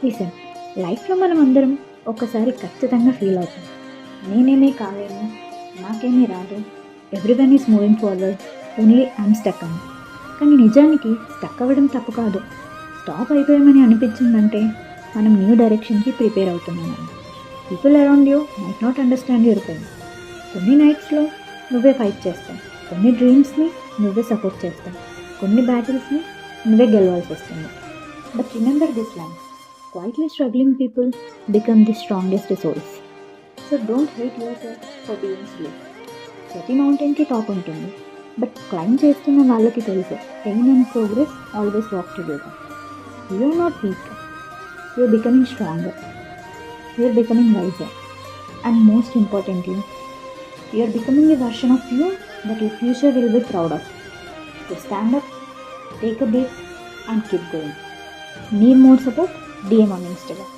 Listen, లైఫ్లో మనం అందరం ఒక్కసారి ఖచ్చితంగా ఫీల్ అవుతాం. నేనేమీ కాలేను, నాకేమీ రాదు, everyone is moving forward, only I'm stuck అని. కానీ నిజానికి స్టక్ అవ్వడం తప్పు కాదు. స్టాప్ అయిపోయామని అనిపించిందంటే మనం న్యూ డైరెక్షన్కి ప్రిపేర్ అవుతున్నామని. People around you might not understand your pain. కొన్ని నైట్స్లో నువ్వే ఫైట్ చేస్తావు, కొన్ని డ్రీమ్స్ని నువ్వే సపోర్ట్ చేస్తావు, కొన్ని బ్యాటిల్స్ని నువ్వే గెలవాల్సి వస్తుంది. But remember this line, quietly struggling people become the strongest souls. So don't hate yourself for being slow. ప్రతి మౌంటైన్కి టాప్ ఉంటుంది, బట్ క్లైంబ్ చేస్తున్న వాళ్ళకి తెలుసు pain and progress always walk together. You are not weak, you are becoming stronger, you are becoming wiser, and most importantly you are becoming a version of you that your future will be proud of. So stand up, take a break and keep going. Need more support? DM on Instagram.